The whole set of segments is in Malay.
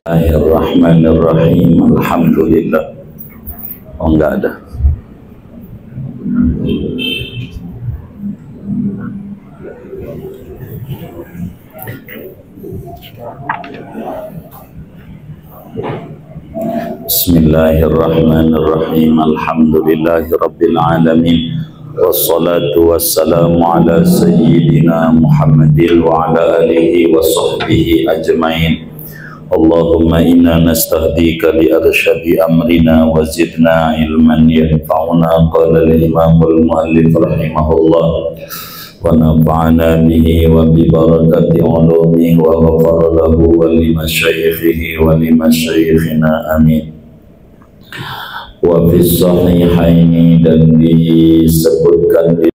Bismillahirrahmanirrahim. Alhamdulillah. Oh, enggak ada. Bismillahirrahmanirrahim. Alhamdulillahirabbil alamin. Wassalatu wassalamu ala sayyidina Muhammadin wa ala alihi wa sahbihi ajmain. Allahumma inna nastahdika li arsyadi amrina wa zidna ilman yanfa'una. Qala al-imamul muallif rahimahullah wa nafa'ana bihi wa bi barakati ulumihi wa ghafara lahu wa li masyayikhihi wa li masyayikhina amin. Wa fi sahihaini, dan disebutkan di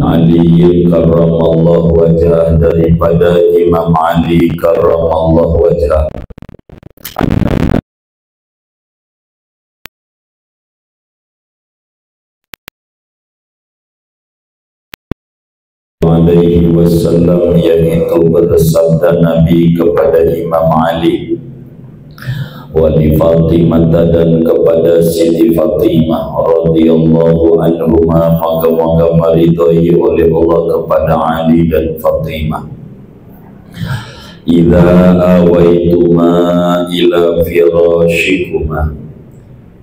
Ali karramallahu wajhah, daripada Imam Ali karramallahu wajhah, alaihi wasallam, yaitu bersabda Nabi kepada Imam Ali, wa li Fatimah, dan kepada Siti Fatimah radhiyallahu anhuma, moga-moga meridhai oleh Allah kepada Ali dan Fatimah. Idza awaituma ila firashikuma,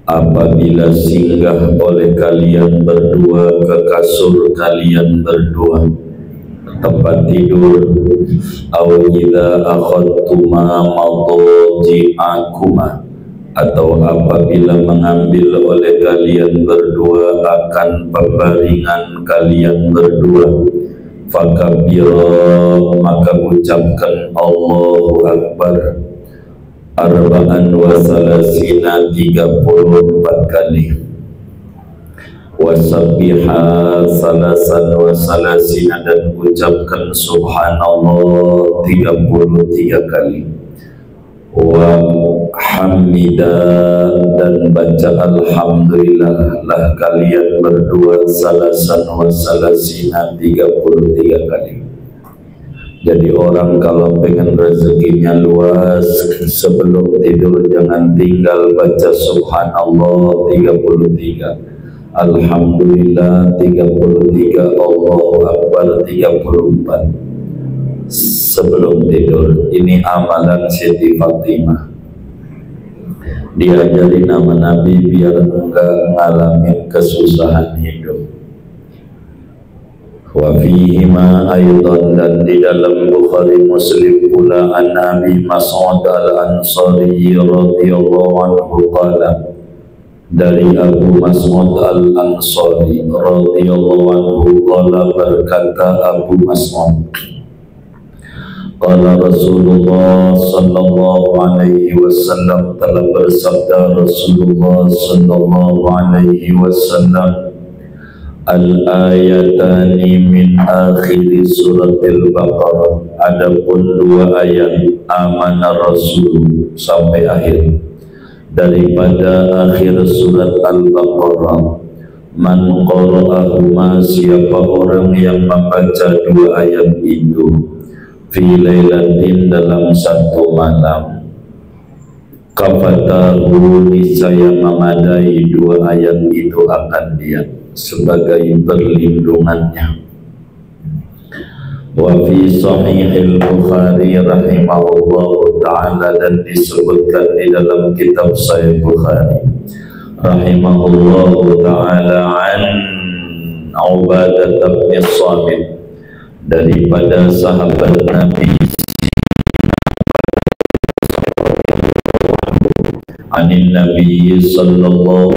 apabila singgah oleh kalian berdua ke kasur kalian berdua, tempat tidur, aw idza akhadtuma madaji'akuma, atau apabila mengambil oleh kalian berdua akan pembaringan kalian berdua, fakabbira, maka ucapkan Allahu Akbar, arba'an wa salasina, 34 kali, wasabbiha salasan wa salasina, dan ucapkan subhanallah 33 kali, wa hamida, dan baca alhamdulillah lah kalian berdua salasan wa salasina, 33 kali. Jadi orang kalau pengen rezekinya luas, sebelum tidur jangan tinggal baca subhanallah 33, alhamdulillah 33, Allahu Akbar 34 sebelum tidur. Ini amalan Siti Fatimah. Diajari nama Nabi biar enggak ngalamin kesusahan hidup. Wa fihima aydan, dan di dalam Bukhari Muslim pula, an Abi Mas'ud al-Ansari radhiyallahu anhu qala, dari Abu Mas'ud al-Ansari radhiyallahu anhu qala, berkata Abu Mas'ud, qala Rasulullah sallallahu alaihi wasallam, telah bersabda Rasulullah sallallahu alaihi wasallam, al-ayatani min akhir suratil Baqarah, adapun dua ayat amanah Rasul sampai akhir daripada akhir surat Al-Baqarah, man qara'ahuma, siapa orang yang membaca dua ayat itu, fi lailatin, dalam satu malam, kafatahu, niscaya memadai dua ayat itu akan dia sebagai perlindungannya. Wa fi sahihil Bukhari rahimahullahu ta'ala, dan disebutkan di dalam kitab Sahih Bukhari rahimahullahu ta'ala, an Ubadah bin Samit, daripada sahabat Nabi anin Nabi sallallahu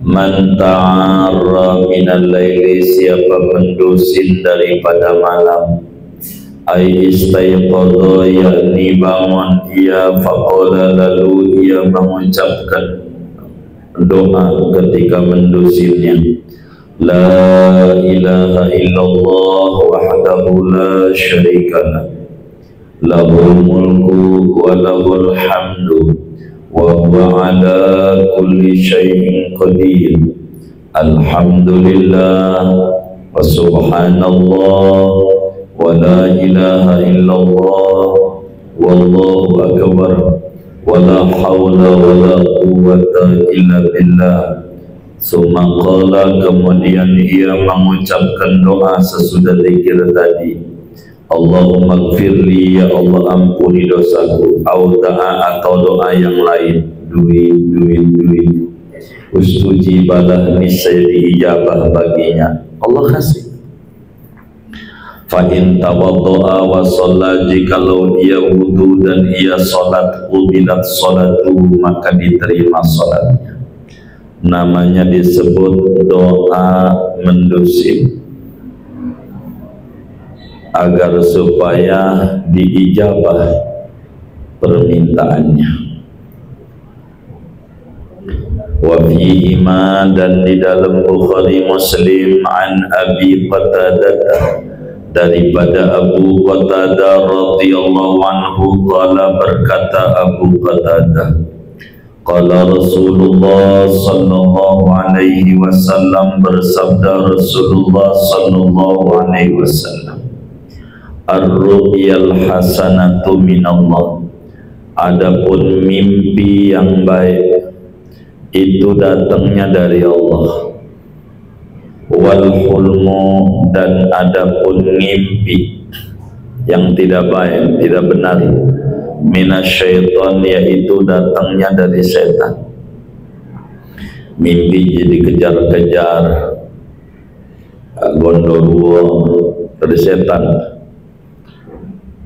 man ta'arra minal laili, siapa mendusin daripada malam, ay istayqadha, yakni bangun ia, faqala, lalu ia mengucapkan doa ketika mendusinnya, la ilaha illallah wahdahu la syarikalah, lahul mulku wa lahul hamdu wa huwa ala kulli syai'in qadir. Alhamdulillah wa subhanallah wa la ilaha illallah wallahu akbar wa la hawla wa la quwwata illa billah. Summa qala, kemudian ia mengucapkan doa sesudah zikir tadi. Allahumma gfirli, ya Allah ampuni dosaku. Atau doa yang lain, duit. Ustujibalah, niscaya diijabah baginya. Allah kasih. Fa in tawaddo'a wa shalla, jikalau ia wudu dan ia salat, ubilat salatu, maka diterima salatnya. Namanya disebut doa mendusin, agar supaya diijabah permintaannya. Wa fihima, dan di dalam Bukhari Muslim, an Abi Qatadah, daripada Abu Qatadah radhiyallahu anhu, qala, berkata Abu Qatadah, qala Rasulullah sallallahu alaihi wasallam, bersabda Rasulullah sallallahu alaihi wasallam, ar-ru'yal hasanatu minallah, adapun mimpi yang baik itu datangnya dari Allah. Wal hulmu, dan adapun mimpi yang tidak baik, tidak benar, minasyaiton, yaitu datangnya dari setan. Mimpi jadi kejar-kejar, gondoruo, dari setan.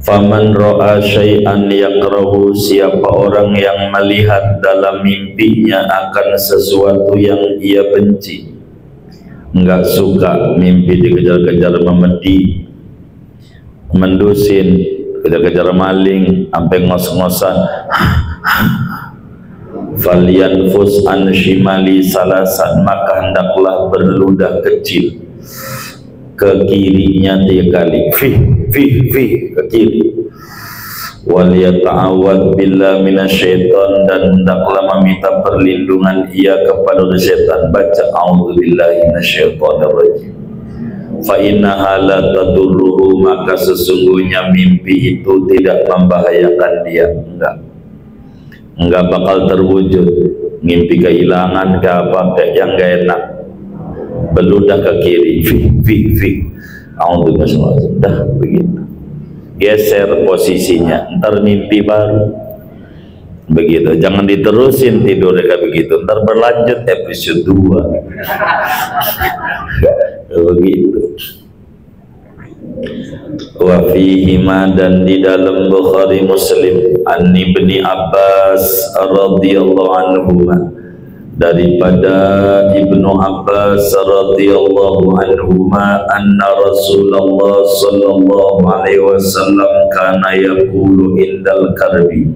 Faman ra'a syai'an yakrahu, siapa orang yang melihat dalam mimpinya akan sesuatu yang ia benci, enggak suka, mimpi dikejar-kejar memedi, mendusin, kejar-kejar maling, sampai ngos-ngosan, falyanfus an shimali salasan, maka hendaklah berludah kecil ke kirinya 3 kali, fi ke kiri. Wal yata'awad billah minasyaiton, dan hendaklah meminta perlindungan ia kepada syaitan. Baca a'udzubillahi minasyaitonirrajim. Fa innaha la tadurruhu, maka sesungguhnya mimpi itu tidak membahayakan dia, enggak bakal terwujud. Mimpi kehilangan ke apa, kayak yang enggak enak, beludah ke kiri, fi a'udzubillahi, dah begitu, geser posisinya, ntar mimpi baru begitu. Jangan diterusin tidur kayak begitu, ntar berlanjut episode 2 begitu. Wa fihima, dan di dalam Bukhari Muslim, an Ibni Abbas radhiyallahu anhu, daripada Ibnu Abbas radhiyallahu anhuma, anna Rasulullah sallallahu alaihi wasallam kana yaqulu indal karbi,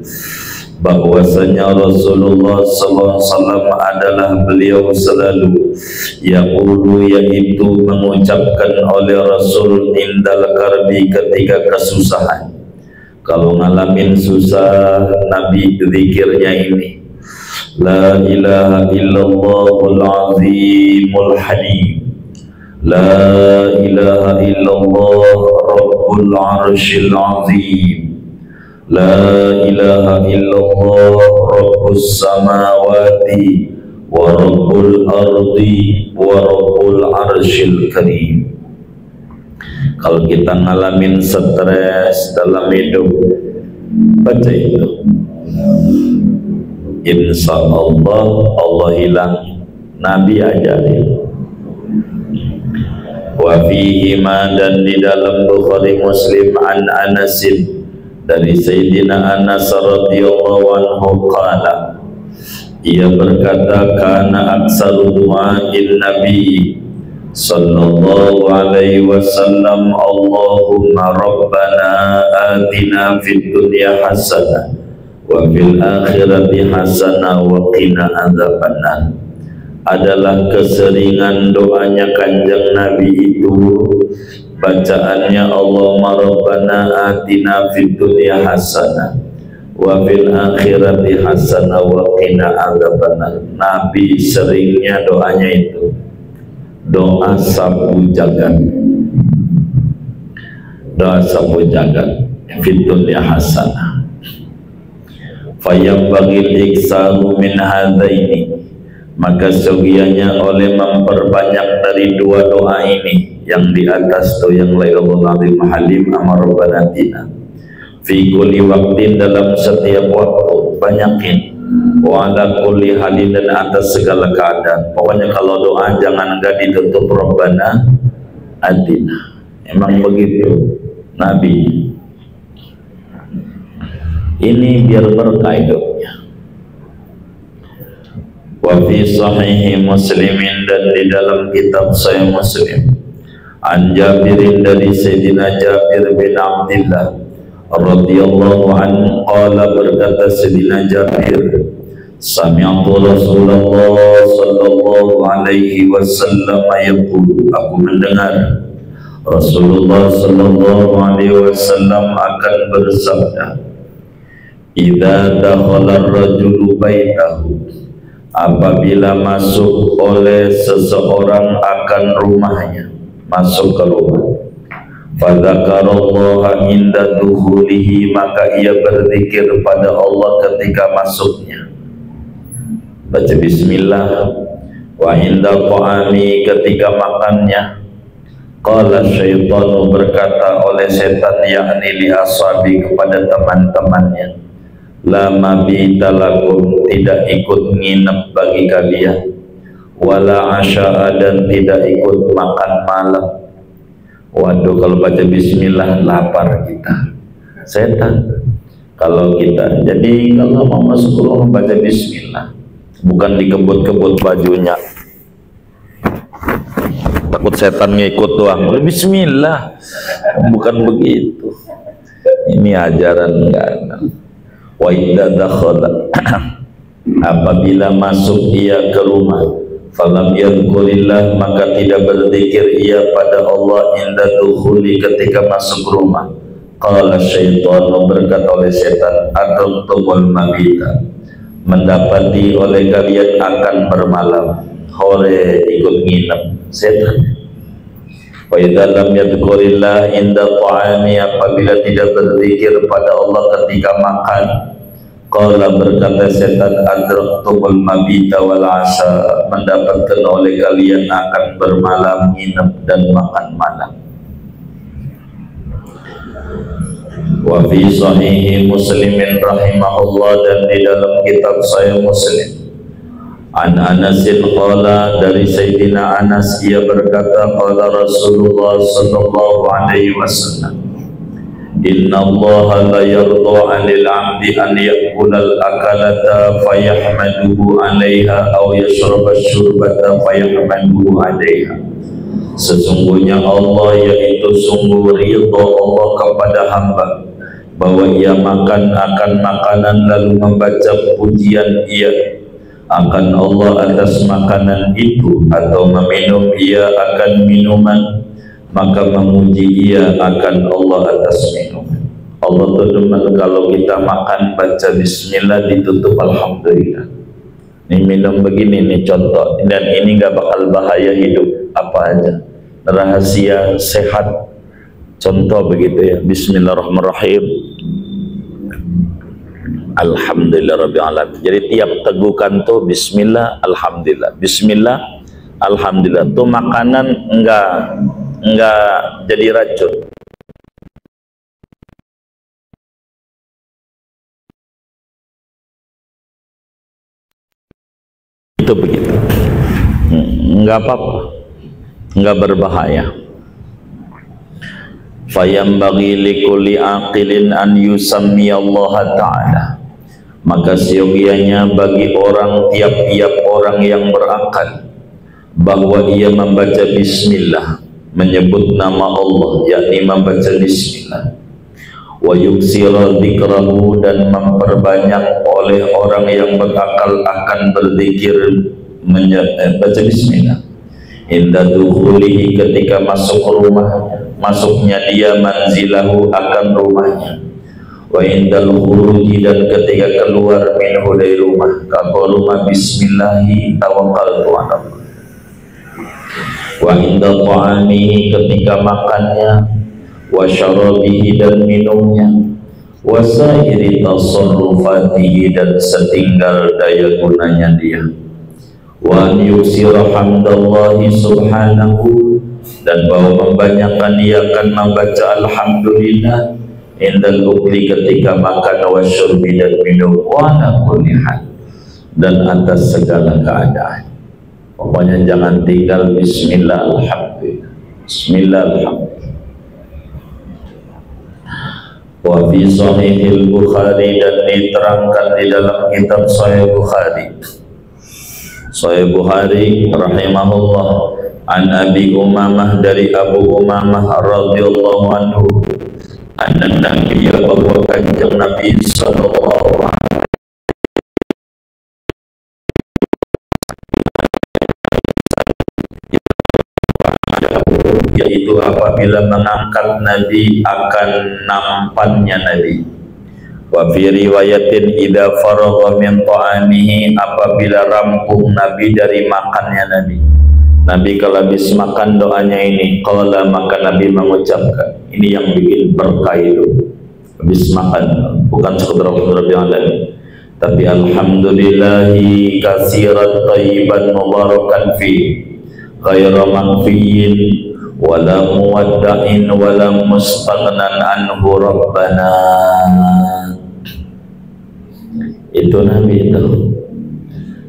bahwasanya Rasulullah sallallahu alaihi wasallam adalah beliau selalu yaqulu, yaitu mengucapkan oleh Rasul, indal karbi, ketika kesusahan. Kalau ngalamin susah, Nabi zikirnya ini, la ilaha illallahul azimul halim, la ilaha illallah rabbul arshil azim, la ilaha illallah rabbus samawati wa rabbul ardi wa rabbul arshil karim. Kalau kita ngalamin stres dalam hidup, baca itu, insya Allah Allah hilang. Nabi ajarin. Wa fihima, dan di dalam Bukhari Muslim, an Anasin, dari Sayyidina Anas radhiyallahu anhu, qala, ia berkata, kana aksaru du'ain Nabi sallallahu alaihi wasallam, Allahumma rabbana atina fid dunya hasanah wa fil akhirati hasanah wa qina adzabannar. Adalah keseringan doanya Kanjeng Nabi itu, bacaannya Allahumma rabbana atina fid dunya hasanah wa fil akhirati hasanah wa qina adzabannar. Nabi seringnya doanya itu doa sapu jagat, doa sapu jagat, fid dunya hasanah fayam bagil iksaru min hadaini, maka segianya oleh memperbanyak dari dua doa ini yang di atas tu, yang la ilaha azim halim amar banatina fi kulli waqtin, dalam setiap waktu, banyakin, wa ala kulli halin, dan atas segala keadaan. Pokoknya kalau doa jangan enggak ditutup Rabbana atina. Emang begitu Nabi. Ini biar berkah hidupnya. Wa fi sahihi Muslimin, dan di dalam kitab Sahih Muslim, an Jabirin, dari Sayyidina Jabir bin Abdillah radhiyallahu anhu, qala, berkata Sayyidina Jabir, sami'tu Rasulullah sallallahu alaihi wasallam yaqulu, aku mendengar Rasulullah sallallahu alaihi wasallam akan bersabda, idza dakhala ar-rajulu baitahu, apabila masuk oleh seseorang akan rumahnya, masuk ke rumah, fadzakarallaha inda dukhulihi, maka ia berzikir pada Allah ketika masuknya, baca bismillah, wa inda ta'ami, ketika makannya, qala syaitanu, berkata oleh setan, yakni li ashabi, kepada teman-temannya, la mabita lakum, tidak ikut nginep bagi kalian, wala asya'a, dan tidak ikut makan malam. Waduh, kalau baca bismillah lapar kita, setan. Kalau kita, jadi kalau mau masuk rumah baca bismillah, bukan dikebut-kebut bajunya, takut setan ngikut doang, bismillah, bukan begitu. Ini ajaran enggak. Wa idza dakhala, apabila masuk ia ke rumah, falam yadhkurillah, maka tidak berzikir ia pada Allah inda dukhuli, ketika masuk rumah, qala syaitanu, berkata oleh setan, adraktumul mabita, mendapati oleh kalian akan bermalam, hore ikut nginep, setan. Wa idza lam yadhkurillah inda ta'ami, apabila tidak berzikir pada Allah ketika makan, qala, berkata setan, adraktumul mabita wal asa, mendapatkan oleh kalian akan bermalam, nginep, dan makan malam. Wa fi sahihi Muslimin rahimahullah, dan di dalam kitab Sahih Muslim, an Anasin qala, dari Sayyidina Anas, ia berkata, qala Rasulullah sallallahu alaihi wasallam, inna Allah la yarda 'anil 'abdi an ya'kula al-akalata fayahmaduhu 'alaiha aw yashraba asy-syurbata fayahmaduhu 'alaiha. Sesungguhnya Allah, yaitu sungguh ridha Allah kepada hamba bahwa ia makan akan makanan lalu membaca pujian ia akan Allah atas makanan itu, atau meminum ia akan minuman, maka memuji ia akan Allah atas minuman. Allah tuh demen kalau kita makan baca bismillah, ditutup alhamdulillah. Ini minum begini nih contoh, dan ini nggak bakal bahaya hidup apa aja, rahasia sehat, contoh begitu ya, bismillahirrahmanirrahim, alhamdulillah rabbil alamin. Jadi tiap tegukan tuh bismillah alhamdulillah, bismillah alhamdulillah, tuh makanan enggak jadi racun. Itu begitu, enggak apa-apa, enggak berbahaya. Fayambaghi likulli aqilin an yusammiyallaha ta'ala, maka seyogianya bagi orang, tiap-tiap orang yang berakal, bahwa ia membaca bismillah, menyebut nama Allah, yakni membaca bismillah, wa yuksira dzikrahu, dan memperbanyak oleh orang yang berakal akan berzikir baca bismillah, inda dukhulihi, ketika masuk rumah, masuknya dia, manzilahu, akan rumahnya, wa indal khuruji dan ketika keluar minhu dari rumah, kaquluma bismillahi tawakkaltu 'ala Allah. Wa inda ta'amihi ketika makannya, wa syarabihi dan minumnya, wa sairi tasarrufatihi dan setinggal daya gunanya dia, wa an yusira hamdallahi subhanahu dan bahwa membanyakkan dia akan membaca alhamdulillah indal ukli ketika makan, wa syurbi dan minum, wa ala kulli hal dan atas segala keadaan. Pokoknya jangan tinggal bismillah alhamdulillah, bismillah alhamdulillah. Wa fi sahihil Bukhari dan diterangkan di dalam kitab Sahih Bukhari, Sahih Bukhari rahimahullah, an Abi Umamah dari Abu Umamah radhiyallahu anhu, anna Nabiyya bahwa kanjeng Nabi sallallahu alaihi yaitu apabila mengangkat Nabi akan nampannya Nabi. Wa fi riwayatin idza faragha min ta'amihi apabila rampung Nabi dari makannya Nabi. Nabi kalau habis makan doanya ini, qala maka Nabi mengucapkan, ini yang bikin berkah itu. Habis makan bukan sekedar yang lain, tapi alhamdulillahi katsiran thayyiban mubarakan fi ghairu manfiyin wala muwadda'in wala mustaghnan anhu rabbana. Itu Nabi itu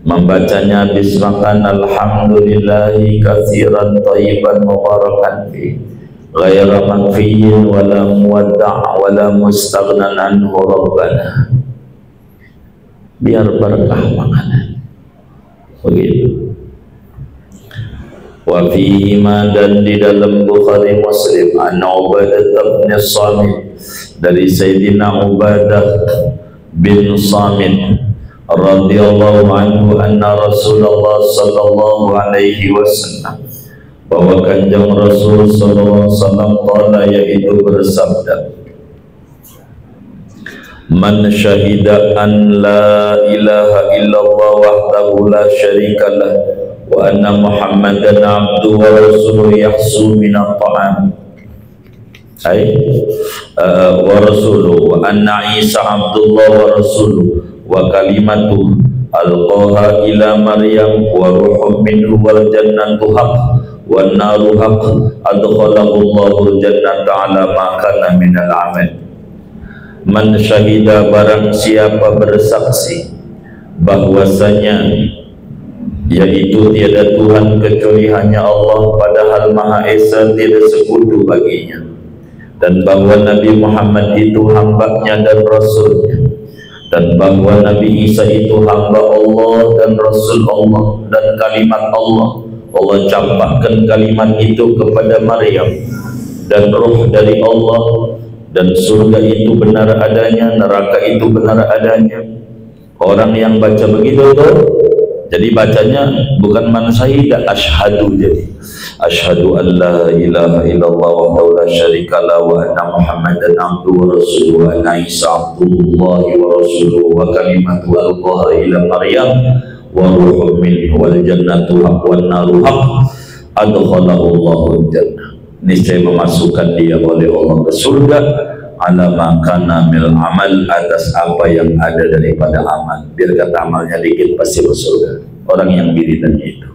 membacanya habis makan, alhamdulillahi katsiran thayyiban mubarakan fi ghairu manfiyin wala muwadda' wala mustaghnan anhu rabbana, biar berkah makanan. Begitu. Wa fihi ma dan di dalam Bukhari Muslim an Ubadah bin Samit dari Sayyidina Ubadah bin Samit radhiyallahu anhu anna Rasulullah sallallahu alaihi wasallam bahwa kanjeng Rasul sallallahu alaihi wasallam qala yaitu bersabda, man syahida an la ilaha illallah wahdahu la syarikalah wa anna Muhammadan abduhu wa rasuluhu yahsu minat ta'am wa rasuluhu wa anna Isa abdullah wa rasuluhu wa kalimatuhu alqaha ila Maryam wa ruhum minhu wal jannatu haq wa naru haq adkhalahu Allahu jannata ala ma kana minal amal. Man syahida barang siapa bersaksi bahwasanya yaitu tiada Tuhan kecuali hanya Allah, padahal Maha Esa tidak sekutu baginya, dan bahwa Nabi Muhammad itu hambanya dan rasulnya, dan bahwa Nabi Isa itu hamba Allah dan rasul Allah dan kalimat Allah. Allah campakkan kalimat itu kepada Maryam dan roh dari Allah, dan surga itu benar adanya, neraka itu benar adanya. Orang yang baca begitu tuh, jadi bacanya bukan man syahida, asyhadu. Jadi asyhadu an la ilaha illallah wa la syarikalah wa anna Muhammadan abduhu wa rasuluhu wa anna Isa abdullah wa rasuluhu wa kalimatu alqaha ila Maryam wa ruhum minhu wal jannatu haq wan naru haq adkhalahu Allahu jannah. Niscaya memasukkan dia oleh Allah ke surga ala makana mil amal, atas apa yang ada daripada amal. Biar kata amalnya dikit pasti ke surga orang yang wiridannya itu.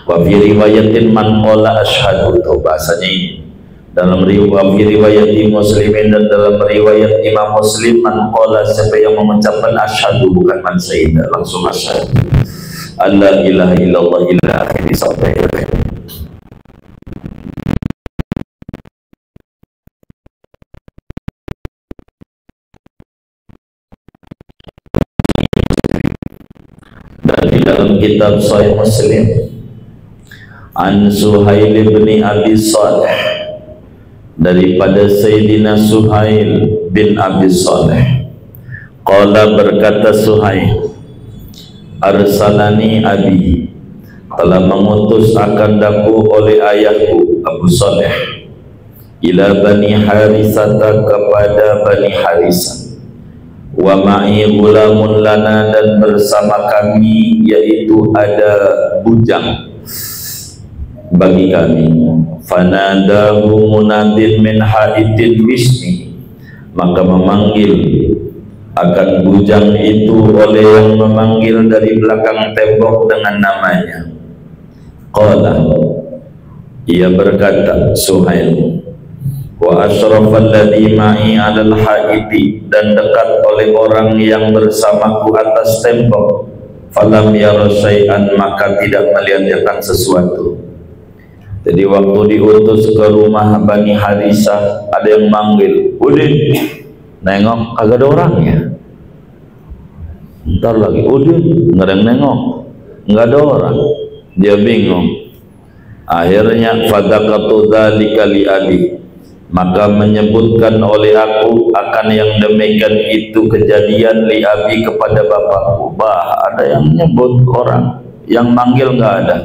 Wa fi riwayatin man qala asyhadu, itu bahasanya ini dalam riwayat Muslimin dan dalam riwayat Imam Muslim, man qala siapa yang mengucapkan asyhadu, bukan man syahida, langsung asyhadu alla ilaha illallah ila akhir sampai akhir. Dan di dalam kitab Sahih Muslim an Suhail bin Abi Saleh, daripada Sayyidina Suhail bin Abi Saleh, qala berkata Suhail, arsalani abi, telah mengutus akan daku oleh ayahku Abu Saleh, ila Bani Harisata kepada Bani Harisah, wa ma'i gulamun lana dan bersama kami yaitu ada bujang bagi kami. Fanadahu munadin min haidin bismi, maka memanggil akan bujang itu oleh yang memanggil dari belakang tembok dengan namanya. Qala, ia berkata, Suhail, wa asyrafal ladzi ma'i 'alal haidi, dan dekat oleh orang yang bersamaku atas tembok. Falam yara syai'an, maka tidak melihat sesuatu. Jadi waktu diutus ke rumah Bani Harisah, ada yang manggil, Udin, nengok, kagak ada orangnya. Ntar lagi, Udin, nggak ada yang nengok, nggak ada orang. Dia bingung. Akhirnya fadaqatu dzalika li abi, maka menyebutkan oleh aku akan yang demikian itu kejadian li abi kepada bapakku. Bah, ada yang menyebut orang, yang manggil nggak ada.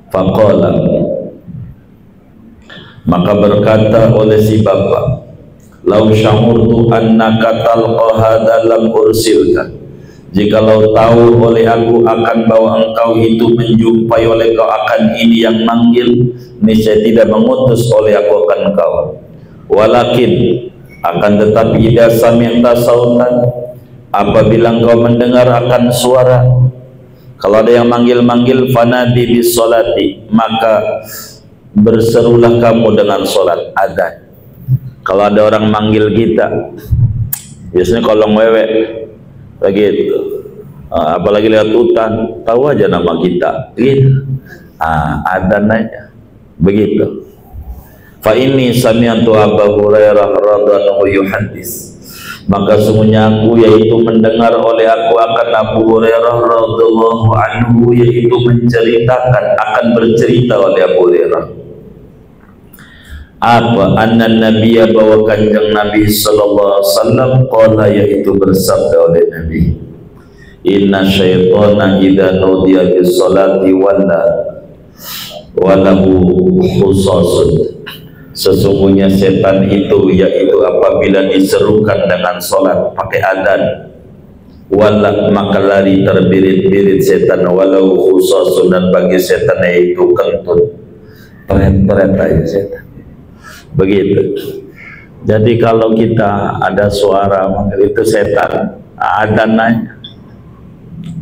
Faqala, maka berkata oleh si bapak, lau sya'urtu annaka talqa hadza lam ursilka, jikalau tahu oleh aku akan bahwa engkau itu menjumpai oleh kau akan ini yang manggil, niscaya tidak mengutus oleh aku akan engkau. Walakin, akan tetapi idza sami'ta sautan, apabila engkau mendengar akan suara, kalau ada yang manggil-manggil, fanadi bis sholati, maka berserulah kamu dengan sholat, adzan. Kalau ada orang manggil kita, biasanya kalau ngewek begitu, apalagi lihat hutan, tahu aja nama kita, gitu. Adzan aja, begitu. Fa inni sami'tu Abu Hurairah radhiyallahu yuhaddits, maka sungguhnya aku yaitu mendengar oleh aku akan Abu Hurairah radhiyallahu anhu, yaitu menceritakan, akan bercerita oleh Abu Hurairah apa, anna nabiyya, bahwa kanjeng Nabi sallallahu alaihi wasallam, qala, yaitu bersabda oleh Nabi, inna syaitana idza nudiya bis salati walahu khusasun, sesungguhnya setan itu yaitu apabila diserukan dengan solat pakai adzan, wala, maka lari terbirit-birit setan, walau khusasun, dan bagi setan yaitu kentut, peret-peret aja setan, begitu. Jadi kalau kita ada suara manggil itu setan, adzan aja.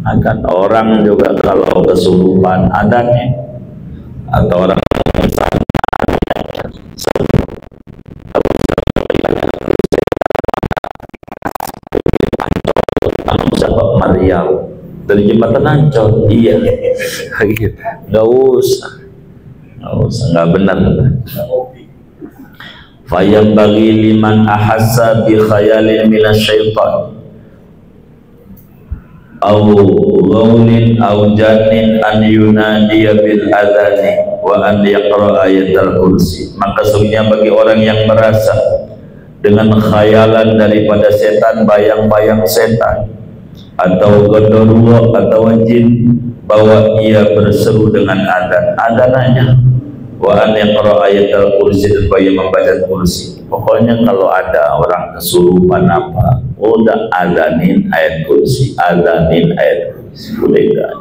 Akan orang juga kalau kesurupan adzannya, atau orang Maryam dari jembatan Ancol, iya, nggak usah, nggak benar. Fayam bagi liman ahassa bi khayalin minasyaitan au ghawlin au janin an yunadiya bil adhani wa an yaqra ayatul kursi, maka sungguhnya bagi orang yang merasa dengan khayalan daripada setan, bayang-bayang setan atau gondorwo atau jin, bahwa ia berseru dengan adzan aja, wa an yaqra ayatul kursi, dan bagi membaca kursi. Pokoknya kalau ada orang kesurupan apa, udah adzanin ayat kursi, adzanin ayat kursi, boleh gak?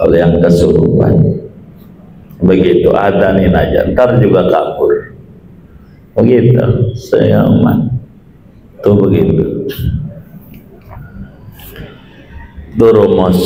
Kalau yang kesurupan begitu, adzanin aja, ntar juga kabur, begitu. Saya aman tuh, begitu. Durumos